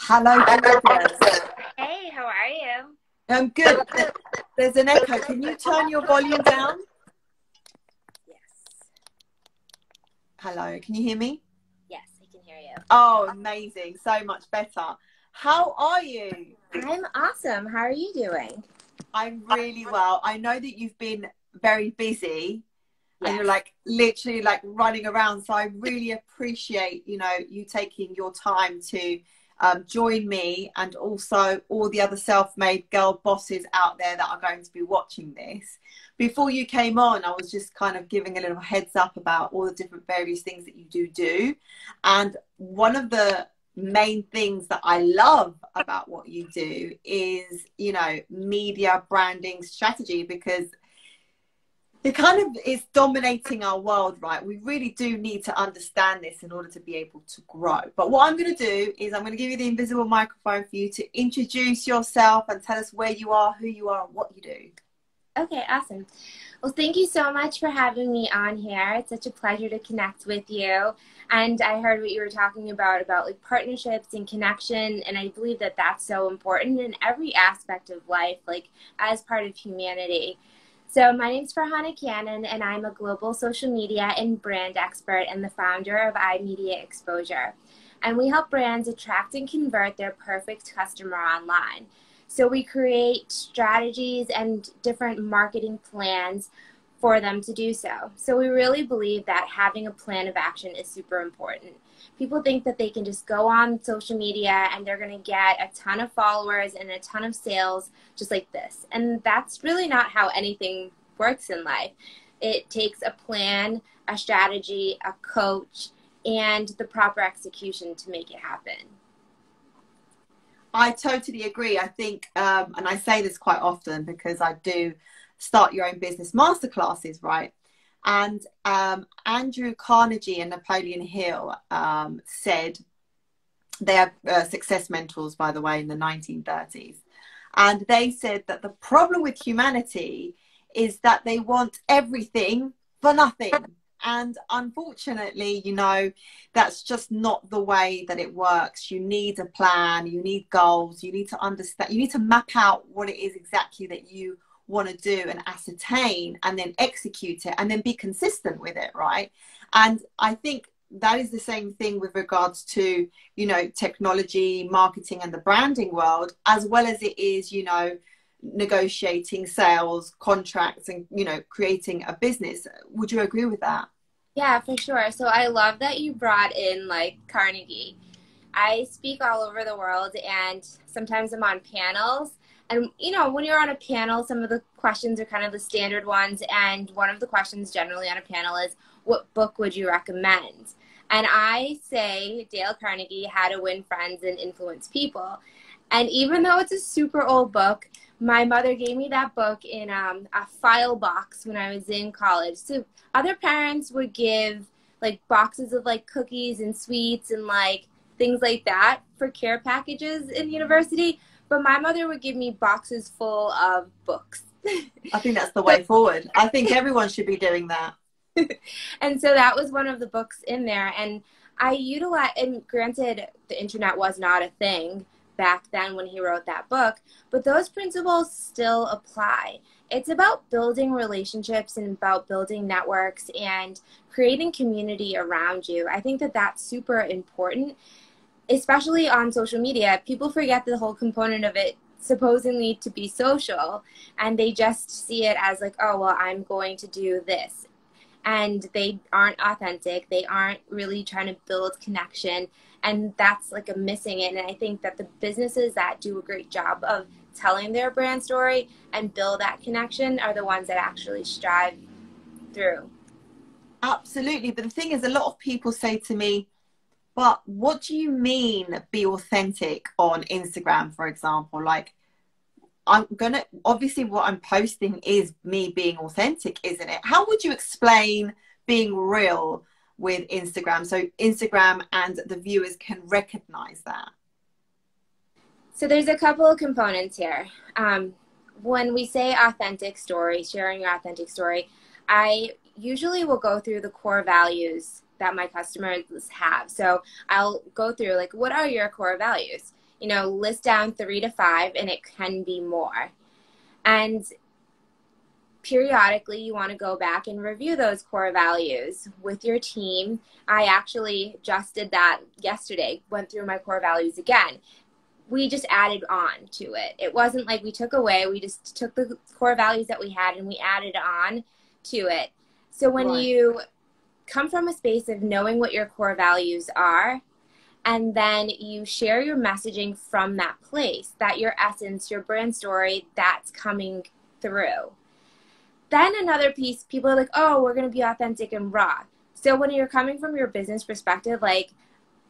Hello, gorgeous. Hey, how are you? I'm good. There's an echo. Can you turn your volume down? Yes. Hello, can you hear me? Yes, I can hear you. Oh, amazing. So much better. How are you? I'm awesome. How are you doing? I'm really well. I know that you've been very busy and Yes. you're like literally like running around. So I really appreciate, you taking your time to join me and also all the other self-made girl bosses out there that are going to be watching this. Before you came on, I was just kind of giving a little heads up about all the different various things that you do. And one of the main things that I love about what you do is, media branding strategy, because it kind of is dominating our world, right? We really do need to understand this in order to be able to grow. But what I'm going to do is I'm going to give you the invisible microphone for you to introduce yourself and tell us where you are, who you are, and what you do. Okay, awesome. Well, thank you so much for having me on here. It's such a pleasure to connect with you. And I heard what you were talking about like partnerships and connection. And I believe that that's so important in every aspect of life, like as part of humanity. So my name's Farhana Cannon, and I'm a global social media and brand expert and the founder of iMedia Exposure. And we help brands attract and convert their perfect customer online. So we create strategies and different marketing plans for them to do so. So we really believe that having a plan of action is super important. People think that they can just go on social media and they're going to get a ton of followers and a ton of sales just like this. And that's really not how anything works in life. It takes a plan, a strategy, a coach, and the proper execution to make it happen. I totally agree. I think, and I say this quite often because I do start your own business masterclasses, right? And Andrew Carnegie and Napoleon Hill said, they are success mentors, by the way, in the 1930s. And they said that the problem with humanity is that they want everything for nothing. And unfortunately, that's just not the way that it works. You need a plan, you need goals, you need to understand, you need to map out what it is exactly that you want to do and ascertain, and then execute it, and then be consistent with it, right? And I think that is the same thing with regards to, technology, marketing, and the branding world, as well as it is, negotiating sales contracts and creating a business. Would you agree with that? Yeah, for sure. So I love that you brought in like Carnegie. I speak all over the world, and sometimes I'm on panels. And when you're on a panel, some of the questions are kind of the standard ones, and one of the questions generally on a panel is, what book would you recommend? And I say Dale Carnegie, How to Win Friends and Influence People. And even though it's a super old book, my mother gave me that book in a file box when I was in college. So other parents would give like boxes of like cookies and sweets and like things like that for care packages in university. But my mother would give me boxes full of books. I think that's the way forward. I think everyone should be doing that. And so that was one of the books in there. And I utilize, and granted, the internet was not a thing back then when he wrote that book, but those principles still apply. It's about building relationships and about building networks and creating community around you. I think that that's super important, especially on social media. People forget the whole component of it supposedly to be social, and they just see it as like, oh, well, I'm going to do this. And they aren't authentic. They aren't really trying to build connection. And that's like a missing it. And I think that the businesses that do a great job of telling their brand story and build that connection are the ones that actually strive through. Absolutely. But the thing is, a lot of people say to me, but what do you mean be authentic on Instagram, for example? Like, obviously what I'm posting is me being authentic, isn't it? How would you explain being real with Instagram, so Instagram and the viewers can recognize that? So there's a couple of components here. When we say authentic story, sharing your authentic story, I usually will go through the core values that my customers have. So I'll go through like, what are your core values? you know, list down 3 to 5, and it can be more. And periodically you want to go back and review those core values with your team. I actually just did that yesterday, went through my core values again. We just added on to it. It wasn't like we took away, we just took the core values that we had and we added on to it. So when you come from a space of knowing what your core values are, and then you share your messaging from that place, that your essence, your brand story, that's coming through. Then another piece, people are like, oh, we're going to be authentic and raw. So when you're coming from your business perspective, like,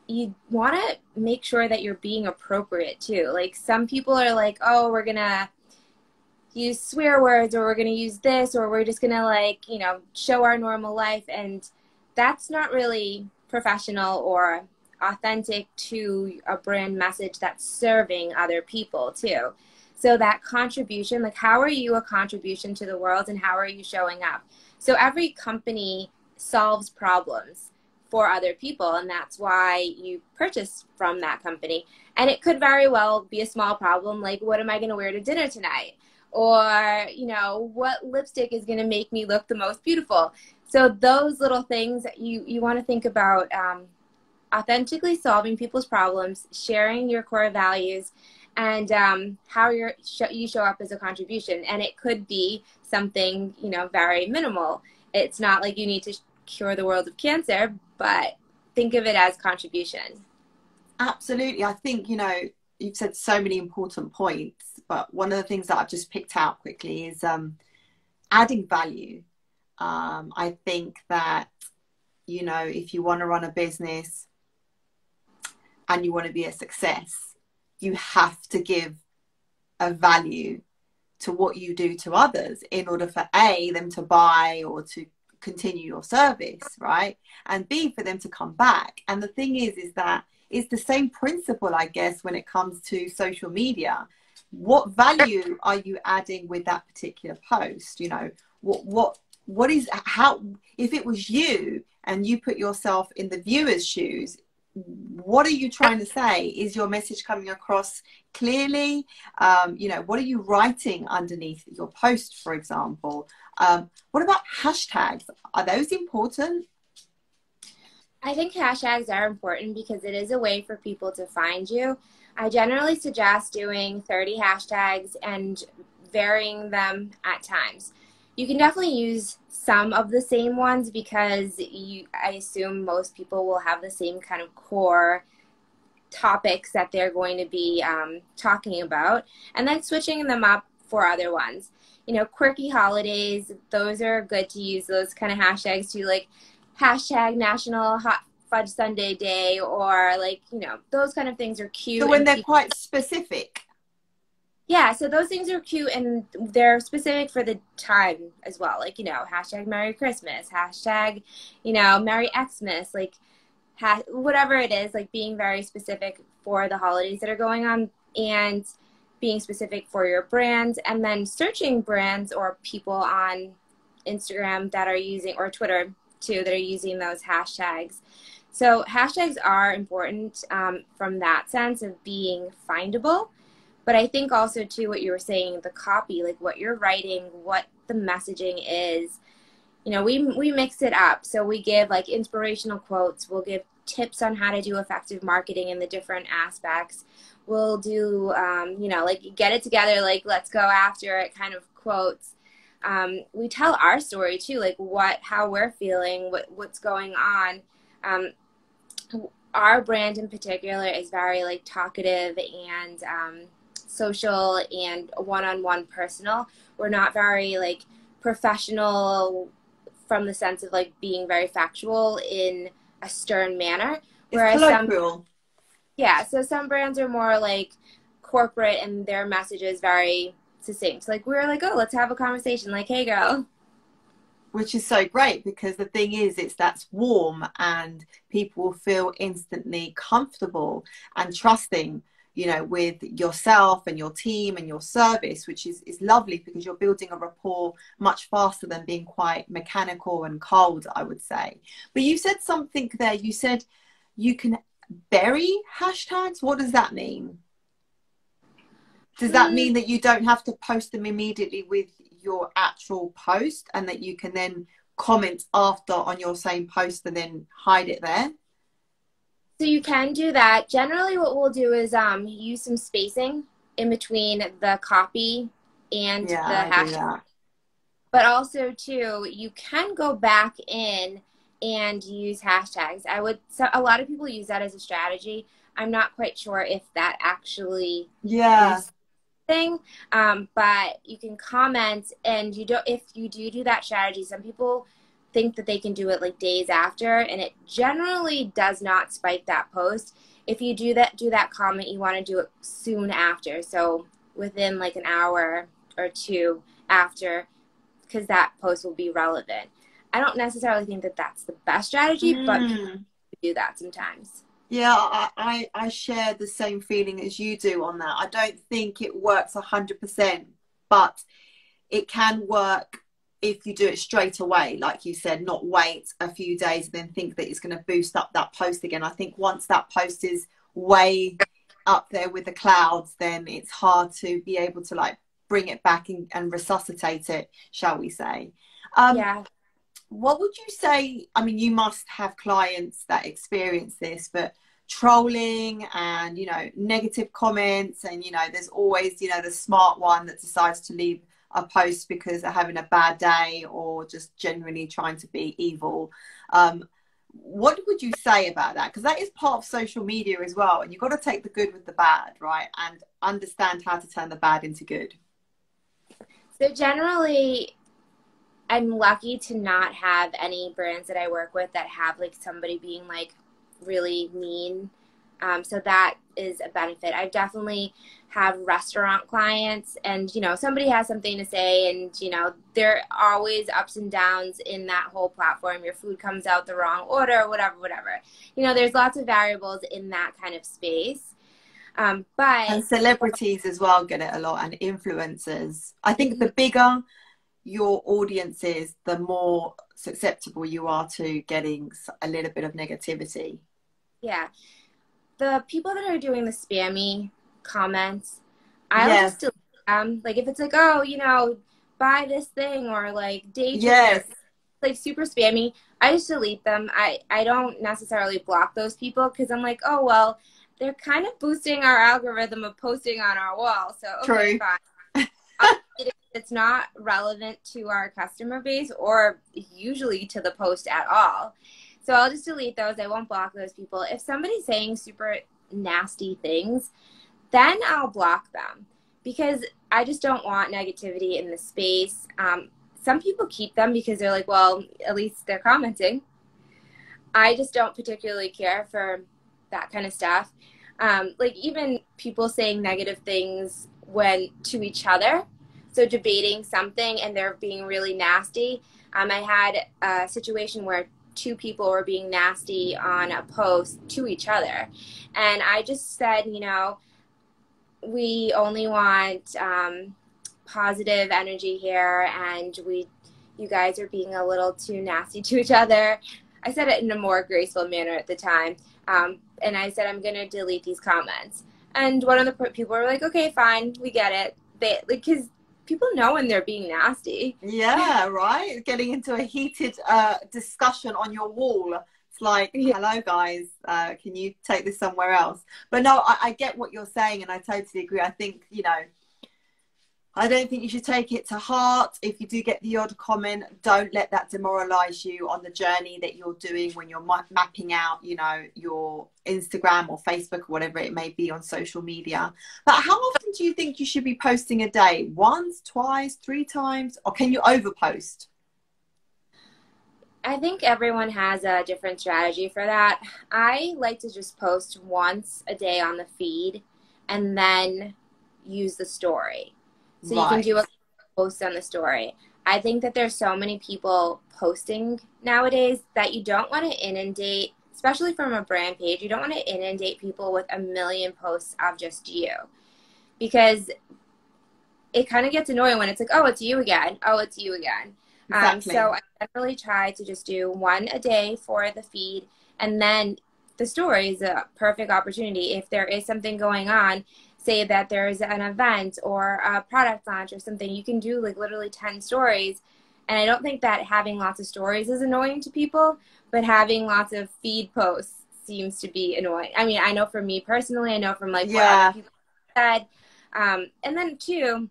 you want to make sure that you're being appropriate too. Like, some people are like, oh, we're going to use swear words, or we're going to use this, or we're just going to, like, you know, show our normal life. And that's not really professional or authentic to a brand message that's serving other people too. So that contribution, like, how are you a contribution to the world, and how are you showing up? So every company solves problems for other people, and that's why you purchase from that company. And it could very well be a small problem, like, what am I going to wear to dinner tonight? Or, you know, what lipstick is going to make me look the most beautiful? So those little things that you want to think about, authentically solving people's problems, sharing your core values, and how you show up as a contribution. And it could be something, you know, very minimal. It's not like you need to cure the world of cancer, but think of it as contribution. Absolutely. I think, you know, you've said so many important points, but one of the things that I've just picked out quickly is adding value. I think that, you know, if you want to run a business and you want to be a success, you have to give a value to what you do to others in order for A, them to buy or to continue your service, right? And B, for them to come back. And the thing is that it's the same principle, I guess, when it comes to social media. What value are you adding with that particular post? You know, what is, how, if it was you and you put yourself in the viewer's shoes, what are you trying to say? Is your message coming across clearly? You know, what are you writing underneath your post, for example? What about hashtags? Are those important? I think hashtags are important because it is a way for people to find you. I generally suggest doing 30 hashtags and varying them at times. You can definitely use some of the same ones because I assume most people will have the same kind of core topics that they're going to be talking about, and then switching them up for other ones. You know, quirky holidays, those are good to use those kind of hashtags too, like hashtag National Hot Fudge Sundae Day, or, like, you know, those kind of things are cute. So when they're quite specific. Yeah, so those things are cute and they're specific for the time as well. Like, you know, hashtag Merry Christmas, hashtag, you know, Merry Xmas, like whatever it is, like being very specific for the holidays that are going on and being specific for your brand, and then searching brands or people on Instagram that are using, or Twitter too, that are using those hashtags. So hashtags are important from that sense of being findable. But I think also, too, what you were saying, the copy, like what you're writing, what the messaging is, you know, we mix it up. So we give, like, inspirational quotes. We'll give tips on how to do effective marketing in the different aspects. We'll do, you know, like, get it together, like, let's go after it kind of quotes. We tell our story, too, like how we're feeling, what's going on. Our brand in particular is very, like, talkative and social and one-on-one personal. We're not very, like, professional from the sense of, like, being very factual in a stern manner. Whereas so some brands are more, like, corporate and their message is very succinct. Like, we're like, oh, let's have a conversation. Like, hey, girl. Which is so great, because the thing is, that's warm and people will feel instantly comfortable and trusting, you know, with yourself and your team and your service, which is lovely, because you're building a rapport much faster than being quite mechanical and cold, I would say. But you said something there. You said you can bury hashtags. What does that mean? Does that mean that you don't have to post them immediately with your actual post, and that you can then comment after on your same post and then hide it there? So you can do that. Generally what we'll do is use some spacing in between the copy and Yeah, the I do hashtag. that. But also too, you can go back in and use hashtags. So a lot of people use that as a strategy. I'm not quite sure if that actually Yeah. is thing, but you can comment, and you don't, if you do that strategy, some people think that they can do it like days after, and it generally does not spike that post. If you do that comment, you want to do it soon after, so within like an hour or two after, because that post will be relevant. I don't necessarily think that that's the best strategy, but people do that sometimes. Yeah, I share the same feeling as you do on that. I don't think it works 100%, but it can work if you do it straight away, like you said, not wait a few days and then think that it's going to boost up that post again. I think once that post is way up there with the clouds, then it's hard to be able to like bring it back and resuscitate it, shall we say. Yeah. What would you say? I mean, you must have clients that experience this, but trolling and, you know, negative comments, and, you know, there's always, you know, the smart one that decides to leave a post because they're having a bad day or just genuinely trying to be evil. What would you say about that? Because that is part of social media as well, and you've got to take the good with the bad, right? And understand how to turn the bad into good. So generally, I'm lucky to not have any brands that I work with that have like somebody being like really mean. So that is a benefit. I definitely have restaurant clients, and, you know, somebody has something to say, and, you know, there are always ups and downs in that whole platform. Your food comes out the wrong order, whatever. You know, there's lots of variables in that kind of space. And celebrities as well get it a lot, and influencers. I think the bigger your audience is, the more susceptible you are to getting a little bit of negativity. Yeah. The people that are doing the spammy comments, I'll just delete them. Like if it's like, oh, you know, buy this thing, or like day trade, like super spammy, I just delete them. I don't necessarily block those people, because I'm like, oh, well, they're kind of boosting our algorithm of posting on our wall. So, okay, fine. It's not relevant to our customer base, or usually to the post at all. So I'll just delete those. I won't block those people. If somebody's saying super nasty things, then I'll block them, because I just don't want negativity in the space. Some people keep them because they're like, well, at least they're commenting. I just don't particularly care for that kind of stuff. Like even people saying negative things to each other. So debating something and they're being really nasty. I had a situation where two people were being nasty on a post to each other. And I just said, you know, we only want positive energy here, and you guys are being a little too nasty to each other. I said it in a more graceful manner at the time. And I said, I'm going to delete these comments. And one of the people were like, okay, fine, we get it. Because people know when they're being nasty. Yeah, right. Getting into a heated discussion on your wall. It's like, hello, guys, can you take this somewhere else? But no, I get what you're saying, and I totally agree. I think, you know, I don't think you should take it to heart. If you do get the odd comment, don't let that demoralize you on the journey that you're doing when you're mapping out, you know, your Instagram or Facebook or whatever it may be on social media. But how often do you think you should be posting a day? Once, twice, 3 times? Or can you overpost? I think everyone has a different strategy for that. I like to just post once a day on the feed and then use the story. So you can do a post on the story. I think that there's so many people posting nowadays that you don't want to inundate, especially from a brand page, you don't want to inundate people with a million posts of just you, because it kind of gets annoying when it's like, oh, it's you again. Oh, it's you again. Exactly. So I generally try to just do one a day for the feed, and then the story is a perfect opportunity. If there is something going on, say that there's an event or a product launch or something, you can do like literally 10 stories. And I don't think that having lots of stories is annoying to people, but having lots of feed posts seems to be annoying. I mean, I know for me personally, I know from like what other people said. And then too,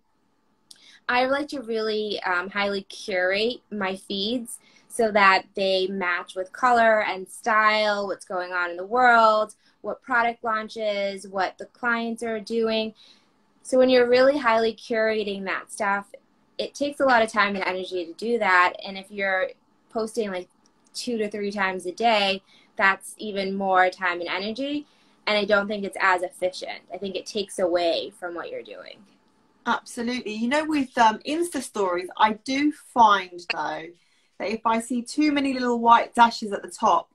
I like to really highly curate my feeds so that they match with color and style, what's going on in the world, what product launches, what the clients are doing. So when you're really highly curating that stuff, it takes a lot of time and energy to do that. And if you're posting like 2 to 3 times a day, that's even more time and energy. And I don't think it's as efficient. I think it takes away from what you're doing. Absolutely. You know, with Insta stories, I do find though that if I see too many little white dashes at the top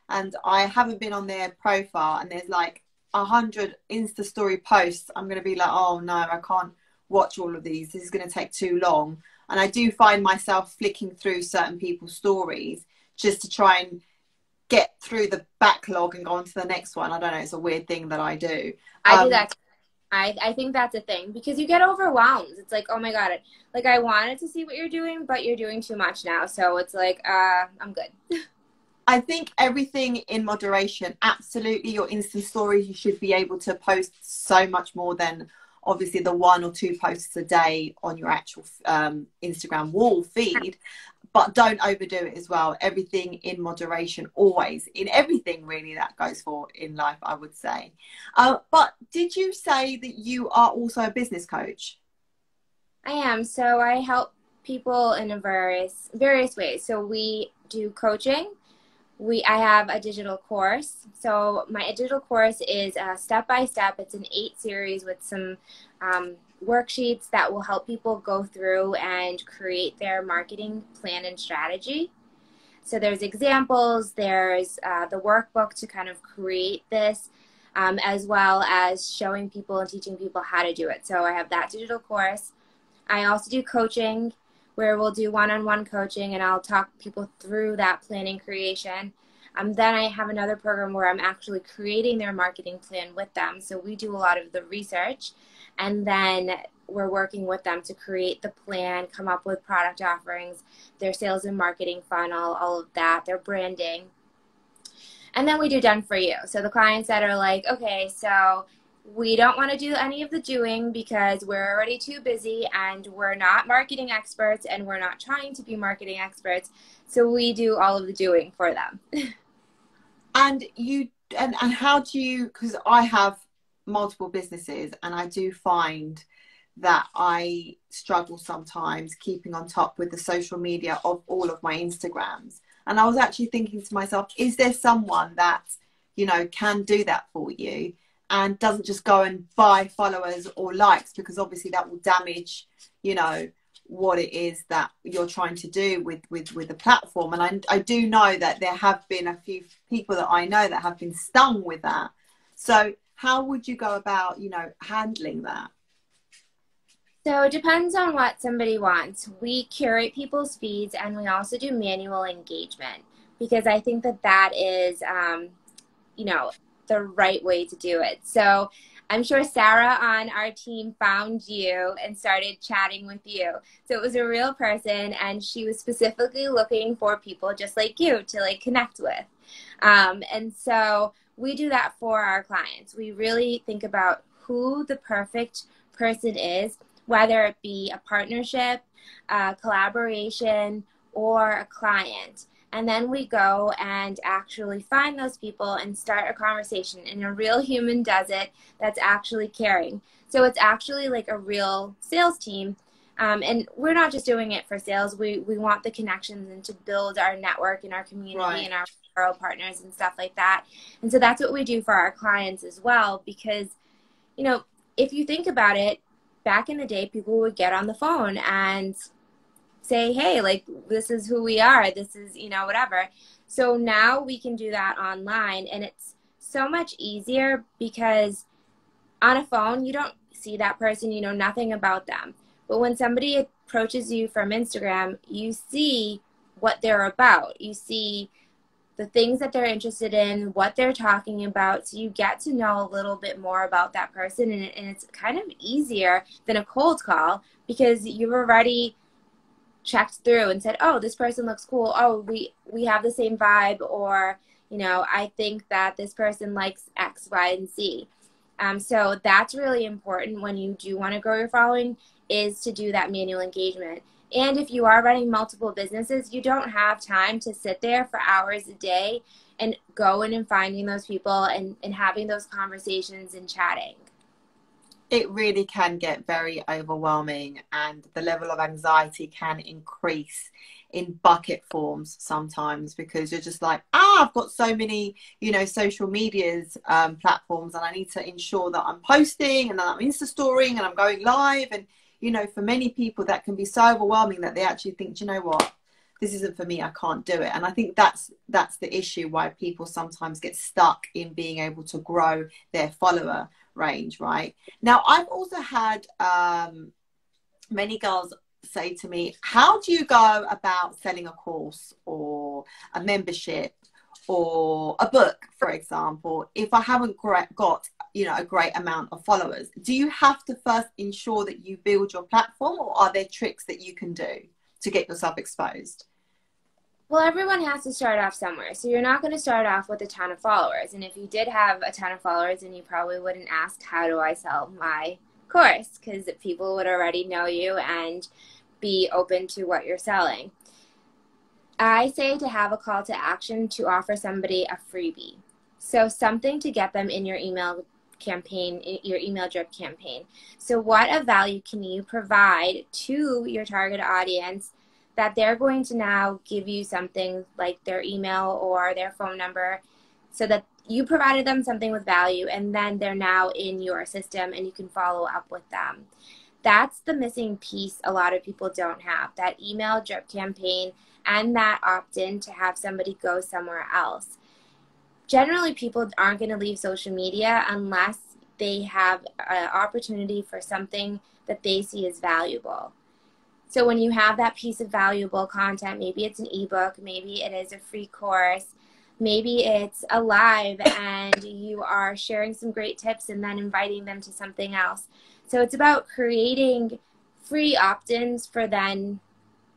and I haven't been on their profile and there's like 100 Insta story posts, I'm going to be like, oh no, I can't watch all of these. This is going to take too long. And I do find myself flicking through certain people's stories just to try and get through the backlog and go on to the next one. I don't know. It's a weird thing that I do. I do that. I think that's a thing because you get overwhelmed. It's like, oh my God, like I wanted to see what you're doing, but you're doing too much now. So it's like, I'm good. I think everything in moderation. Absolutely. Your Insta stories, you should be able to post so much more than obviously the 1 or 2 posts a day on your actual Instagram wall feed. But don't overdo it as well. Everything in moderation, always. In everything, really, that goes for in life, I would say. But did you say that you are also a business coach? I am. So I help people in various ways. So we do coaching. I have a digital course. So my digital course is step by step. It's an 8 series with some worksheets that will help people go through and create their marketing plan and strategy. So there's examples, there's the workbook to kind of create this, as well as showing people and teaching people how to do it. So I have that digital course. I also do coaching where we'll do one-on-one coaching and I'll talk people through that planning creation. Then I have another program where I'm actually creating their marketing plan with them. So we do a lot of the research and then we're working with them to create the plan, come up with product offerings, their sales and marketing funnel, all of that, their branding. And then we do done for you. So the clients that are like, okay, so we don't want to do any of the doing because we're already too busy and we're not marketing experts and we're not trying to be marketing experts. So we do all of the doing for them. And how do you, because I have multiple businesses and I do find that I struggle sometimes keeping on top with the social media of all of my Instagrams. And I was actually thinking to myself, is there someone that, you know, can do that for you and doesn't just go and buy followers or likes, because obviously that will damage, you know, what it is that you're trying to do with the platform. And I do know that there have been a few people that I know that have been stung with that. So how would you go about, you know, handling that? So it depends on what somebody wants. We curate people's feeds and we also do manual engagement because I think that that is, you know, the right way to do it. So I'm sure Sarah on our team found you and started chatting with you. So it was a real person and she was specifically looking for people just like you to like connect with. And so we do that for our clients. We really think about who the perfect person is, whether it be a partnership, a collaboration, or a client. And then we go and actually find those people and start a conversation. And a real human does it that's actually caring. So it's actually like a real sales team. And we're not just doing it for sales. We want the connections and to build our network and our community and our referral partners and stuff like that. And so that's what we do for our clients as well. Because, you know, if you think about it, back in the day, people would get on the phone and say, hey, like, this is who we are. This is, you know, whatever. So now we can do that online. And it's so much easier because on a phone, you don't see that person, you know nothing about them. But when somebody approaches you from Instagram, you see what they're about. You see the things that they're interested in, what they're talking about, so you get to know a little bit more about that person, and it's kind of easier than a cold call because you've already checked through and said, oh, this person looks cool, oh, we have the same vibe, or, you know, I think that this person likes X, Y, and Z. So that's really important when you do want to grow your following, is to do that manual engagement. And if you are running multiple businesses, you don't have time to sit there for hours a day and go in and finding those people and having those conversations and chatting. It really can get very overwhelming, and the level of anxiety can increase in bucket forms sometimes, because you're just like, I've got so many, you know, social medias platforms, and I need to ensure that I'm posting and that I'm Insta storying and I'm going live. And, you know, for many people that can be so overwhelming that they actually think, you know what, this isn't for me, I can't do it. And I think that's the issue, why people sometimes get stuck in being able to grow their follower range. Right now, I've also had many girls say to me, how do you go about selling a course or a membership or a book, for example, if I haven't got, you know, a great amount of followers? Do you have to first ensure that you build your platform, or are there tricks that you can do to get yourself exposed? Well, everyone has to start off somewhere. So you're not going to start off with a ton of followers. And if you did have a ton of followers, then you probably wouldn't ask, how do I sell my course? Because people would already know you and be open to what you're selling. I say to have a call to action to offer somebody a freebie. So something to get them in your email campaign, your email drip campaign. So what of value can you provide to your target audience that they're going to now give you something like their email or their phone number, so that you provided them something with value, and then they're now in your system and you can follow up with them. That's the missing piece a lot of people don't have, that email drip campaign and that opt-in to have somebody go somewhere else. Generally, people aren't going to leave social media unless they have an opportunity for something that they see as valuable. So when you have that piece of valuable content, maybe it's an ebook, maybe it is a free course, maybe it's a live and you are sharing some great tips and then inviting them to something else. So it's about creating free opt-ins for them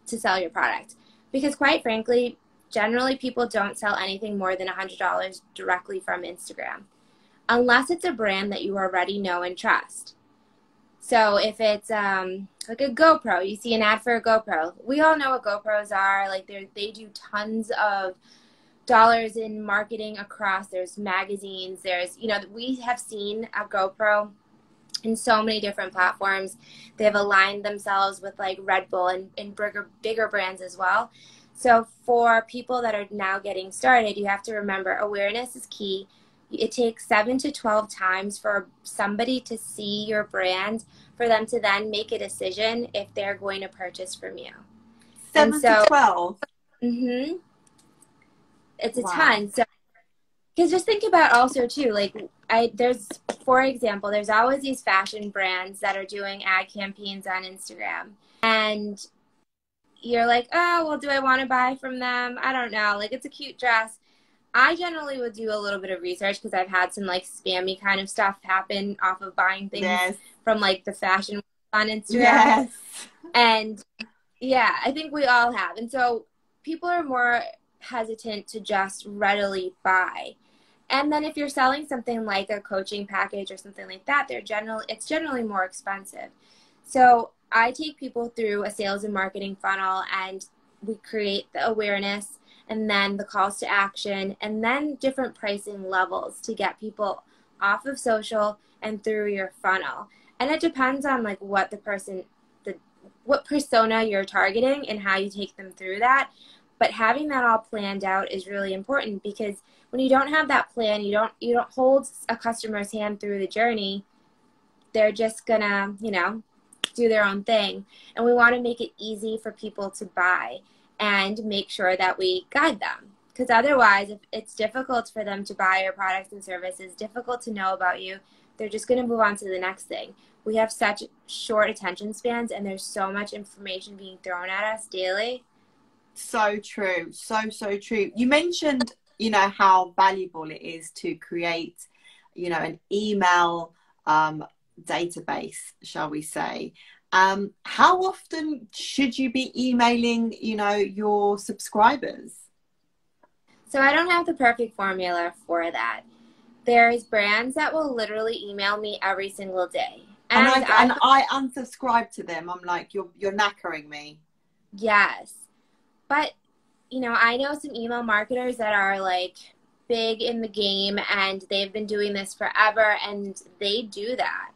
to sell your product. Because quite frankly, generally people don't sell anything more than $100 directly from Instagram, unless it's a brand that you already know and trust. So if it's like a GoPro, you see an ad for a GoPro. We all know what GoPros are. Like they do tons of dollars in marketing across. There's magazines. There's, you know, we have seen a GoPro in so many different platforms. They've aligned themselves with like Red Bull and bigger brands as well. So for people that are now getting started, you have to remember awareness is key. It takes 7 to 12 times for somebody to see your brand for them to then make a decision if they're going to purchase from you. 7 to 12? Mm-hmm. It's a Wow. ton. So, because just think about also too, like for example, there's always these fashion brands that are doing ad campaigns on Instagram. And you're like, oh, well, do I want to buy from them? I don't know. Like, it's a cute dress. I generally would do a little bit of research because I've had some like spammy kind of stuff happen off of buying things from like the fashion on Instagram. Yes. And yeah, I think we all have. And so people are more hesitant to just readily buy. And then if you're selling something like a coaching package or something like that, it's generally more expensive. So I take people through a sales and marketing funnel, and we create the awareness and then the calls to action and then different pricing levels to get people off of social and through your funnel. And it depends on like what what persona you're targeting and how you take them through that. But having that all planned out is really important, because when you don't have that plan, you don't hold a customer's hand through the journey. They're just gonna, do their own thing. And we want to make it easy for people to buy and make sure that we guide them. Because otherwise, if it's difficult for them to buy your products and services, difficult to know about you, they're just going to move on to the next thing. We have such short attention spans, and there's so much information being thrown at us daily. So true. So true. You mentioned you know, how valuable it is to create, you know, an email database, shall we say. How often should you be emailing, you know, your subscribers? So I don't have the perfect formula for that. There's brands that will literally email me every single day. And I unsubscribe to them. I'm like, you're knackering me. Yes. But, you know, I know some email marketers that are like big in the game and they've been doing this forever and they do that.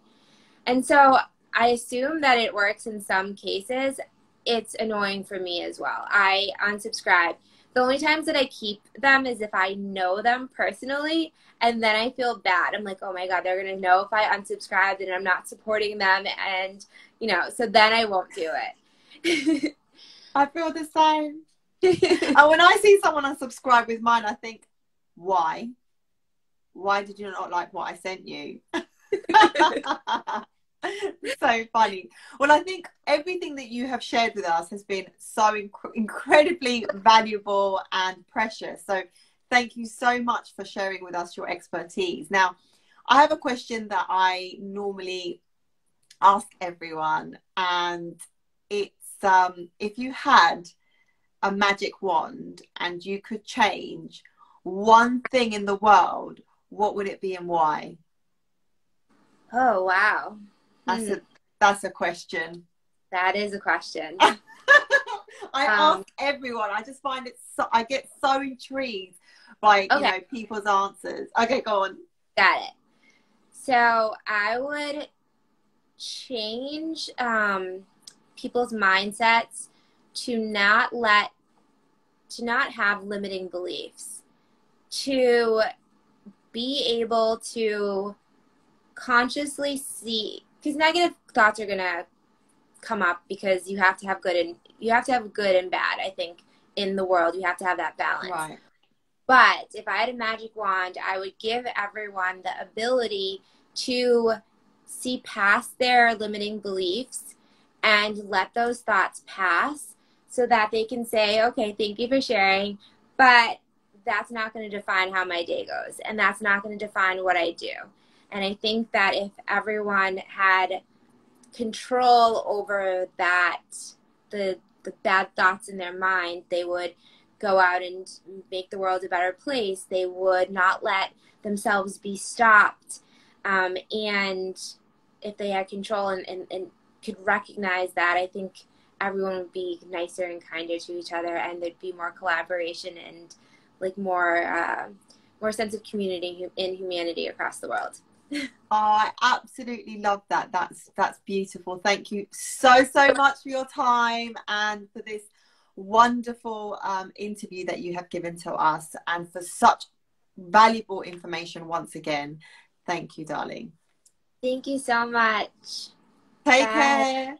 And so I assume that it works in some cases. It's annoying for me as well. I unsubscribe. The only times that I keep them is if I know them personally, and then I feel bad. I'm like, oh my God, they're going to know if I unsubscribed and I'm not supporting them. And, you know, so then I won't do it. I feel the same. And when I see someone unsubscribe with mine, I think, why? Why did you not like what I sent you? So funny. Well, I think everything that you have shared with us has been so incredibly valuable and precious. So thank you so much for sharing with us your expertise. Now, I have a question that I normally ask everyone, and it's if you had a magic wand and you could change one thing in the world, what would it be and why? Oh, wow. That's a question. That is a question. I ask everyone. I just find it so, I get so intrigued by, you know, people's answers. Okay, go on. Got it. So I would change people's mindsets to not have limiting beliefs, to be able to consciously see, because negative thoughts are gonna come up because you have to have good and bad. I think in the world you have to have that balance. Right. But if I had a magic wand, I would give everyone the ability to see past their limiting beliefs and let those thoughts pass so that they can say, okay, thank you for sharing, but that's not going to define how my day goes, and that's not going to define what I do. And I think that if everyone had control over that, the bad thoughts in their mind, they would go out and make the world a better place. They would not let themselves be stopped. And if they had control and could recognize that, I think everyone would be nicer and kinder to each other, and there'd be more collaboration and like more sense of community and humanity across the world. Oh, I absolutely love that. That's beautiful. Thank you so much for your time and for this wonderful interview that you have given to us, and for such valuable information once again. Thank you, darling. Thank you so much. Take care.